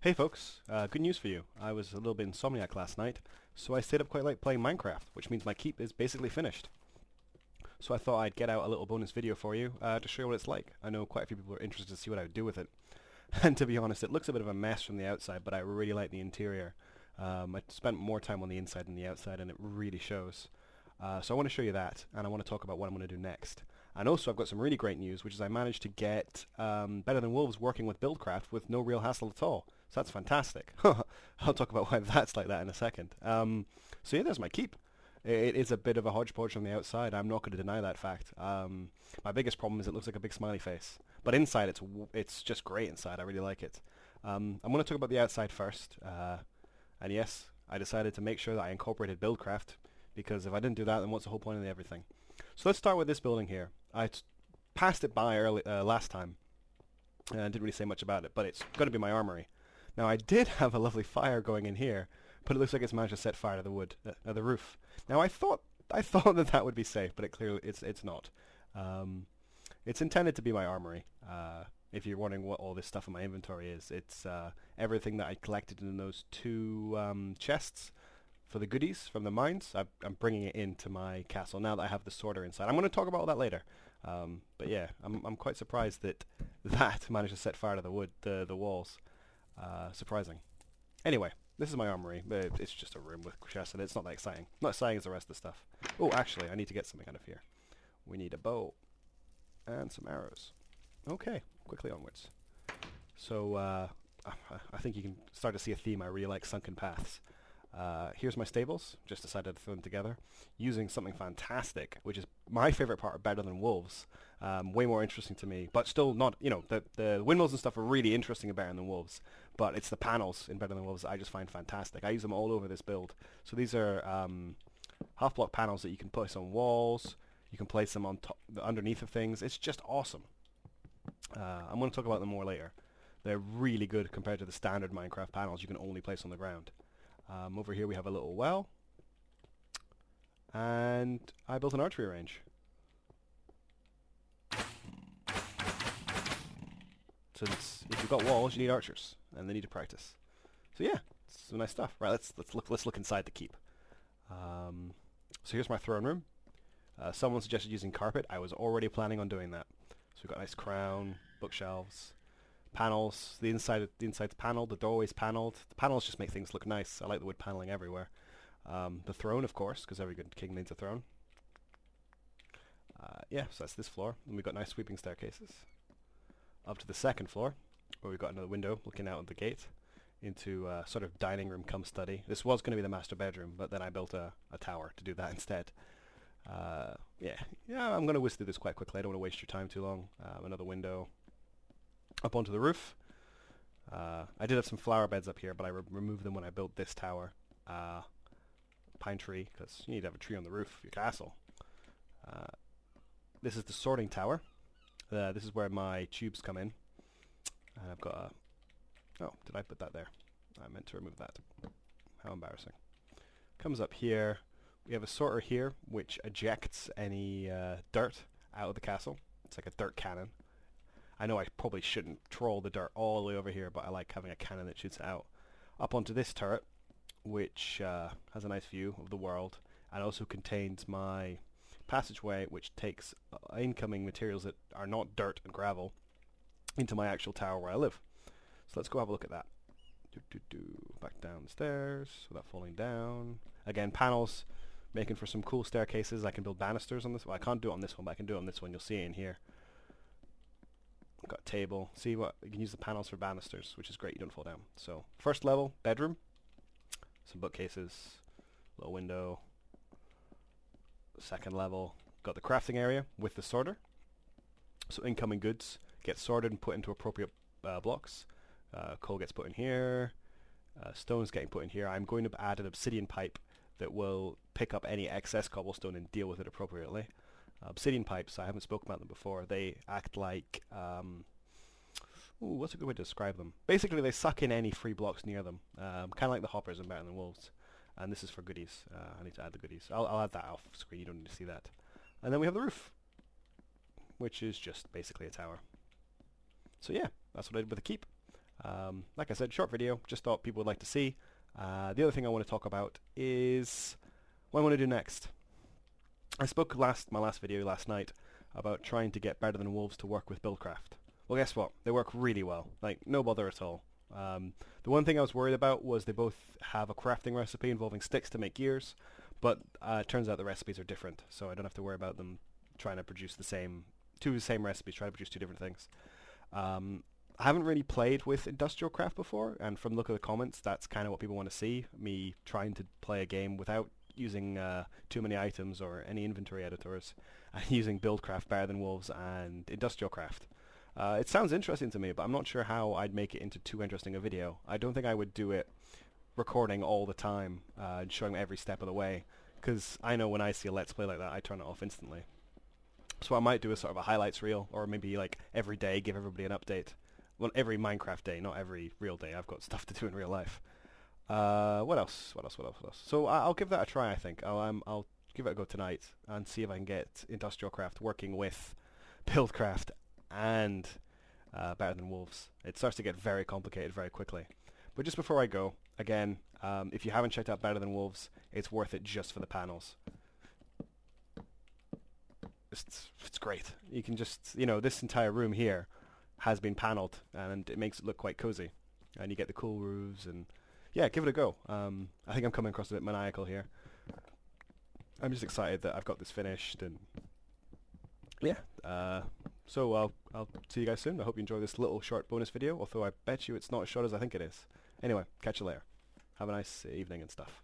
Hey folks, good news for you. I was a little bit insomniac last night, so I stayed up quite late playing Minecraft, which means my keep is basically finished. So I thought I'd get out a little bonus video for you to show you what it's like. I know quite a few people are interested to see what I would do with it. And to be honest, it looks a bit of a mess from the outside, but I really like the interior. I spent more time on the inside than the outside, and it really shows. So I want to show you that, and I want to talk about what I'm going to do next. And also I've got some really great news, which is I managed to get Better Than Wolves working with Buildcraft with no real hassle at all. So that's fantastic. I'll talk about why that's like that in a second. So yeah, there's my keep. It is a bit of a hodgepodge on the outside. I'm not going to deny that fact. My biggest problem is it looks like a big smiley face. But inside, it's just great inside. I really like it. I'm going to talk about the outside first. And yes, I decided to make sure that I incorporated Buildcraft, because if I didn't do that, then what's the whole point of everything? So let's start with this building here. Passed it by last time. I didn't really say much about it, but it's going to be my armory. Now I did have a lovely fire going in here, but it looks like it's managed to set fire to the wood, the roof. Now I thought that that would be safe, but it's not. It's intended to be my armory. If you're wondering what all this stuff in my inventory is, it's everything that I collected in those two chests for the goodies from the mines. I'm bringing it into my castle now that I have the sorter inside. I'm going to talk about all that later. But yeah, I'm quite surprised that managed to set fire to the wood, the walls. Surprising. Anyway, this is my armory. It's just a room with chests, and it's not that exciting. Not exciting as the rest of the stuff. Oh, actually, I need to get something out of here. We need a bow and some arrows. Okay, quickly onwards. So I think you can start to see a theme. I really like sunken paths. Here's my stables. Just decided to throw them together using something fantastic, which is my favorite part of Better Than Wolves. Way more interesting to me, but still not, the windmills and stuff are really interesting in Better Than Wolves, but it's the panels in Better Than Wolves that I just find fantastic. I use them all over this build. So these are half block panels that you can place on walls. You can place them on top, underneath of things. It's just awesome. I'm going to talk about them more later. They're really good compared to the standard Minecraft panels you can only place on the ground. Over here we have a little well, and I built an archery range. Since if you've got walls, you need archers, and they need to practice. So yeah, it's some nice stuff. Right, let's look inside the keep. So here's my throne room. Someone suggested using carpet. I was already planning on doing that. So we've got a nice crown, bookshelves, panels. The inside's paneled. The doorway's paneled. The panels just make things look nice. I like the wood paneling everywhere. The throne, of course, because every good king needs a throne. Yeah, so that's this floor. And we've got nice sweeping staircases. Up to the second floor, where we've got another window looking out of the gate into sort of dining room cum study. This was going to be the master bedroom, but then I built a tower to do that instead. Yeah, I'm going to whiz through this quite quickly. I don't want to waste your time too long. Another window up onto the roof. I did have some flower beds up here, but I removed them when I built this tower. Pine tree, because you need to have a tree on the roof of your castle. This is the sorting tower. This is where my tubes come in. And I've got a... Oh, did I put that there? I meant to remove that. How embarrassing. Comes up here. We have a sorter here, which ejects any dirt out of the castle. It's like a dirt cannon. I know I probably shouldn't troll the dirt all the way over here, but I like having a cannon that shoots it out. Up onto this turret, which has a nice view of the world, and also contains my passageway, which takes incoming materials that are not dirt and gravel into my actual tower where I live. So let's go have a look at that. Back down the stairs without falling down. Again, panels, making for some cool staircases. I can build banisters on this. Well, I can't do it on this one, but I can do it on this one. You'll see it in here. Got a table. See what you can use the panels for banisters, which is great. You don't fall down. So first level bedroom, some bookcases, little window. Second level, got the crafting area with the sorter. So incoming goods get sorted and put into appropriate blocks. Coal gets put in here. Stone's getting put in here. I'm going to add an obsidian pipe that will pick up any excess cobblestone and deal with it appropriately. Obsidian pipes, I haven't spoken about them before. They act like... what's a good way to describe them? Basically, they suck in any free blocks near them. Kind of like the hoppers in Better Than Wolves. And this is for goodies. I need to add the goodies. I'll add that off screen. You don't need to see that. And then we have the roof, which is just basically a tower. So yeah, that's what I did with the keep. Like I said, short video, just thought people would like to see. The other thing I want to talk about is what I want to do next. I spoke my last video last night about trying to get Better Than Wolves to work with Buildcraft. Well, guess what? They work really well. Like, no bother at all. The one thing I was worried about was they both have a crafting recipe involving sticks to make gears, but it turns out the recipes are different, so I don't have to worry about them trying to produce the same recipes, trying to produce two different things. I haven't really played with industrial craft before, and from the look of the comments, that's kind of what people want to see, me trying to play a game without using too many items or any inventory editors, and using Buildcraft, Better Than Wolves, and industrial craft. It sounds interesting to me, but I'm not sure how I'd make it into too interesting a video. I don't think I would do it recording all the time and showing every step of the way, because I know when I see a Let's Play like that, I turn it off instantly. So what I might do is sort of a highlights reel, or maybe like every day give everybody an update. Well, every Minecraft day, not every real day. I've got stuff to do in real life. What else? So I'll give that a try, I think. I'll give it a go tonight and see if I can get industrial craft working with Buildcraft and Better Than Wolves. It starts to get very complicated very quickly. But just before I go, again, if you haven't checked out Better Than Wolves, it's worth it just for the panels. It's great. You can just, this entire room here has been panelled, and it makes it look quite cozy. And you get the cool roofs, and yeah, give it a go. I think I'm coming across a bit maniacal here. I'm just excited that I've got this finished, and yeah. So I'll see you guys soon. I hope you enjoy this little short bonus video, although I bet you it's not as short as I think it is. Anyway, catch you later. Have a nice evening and stuff.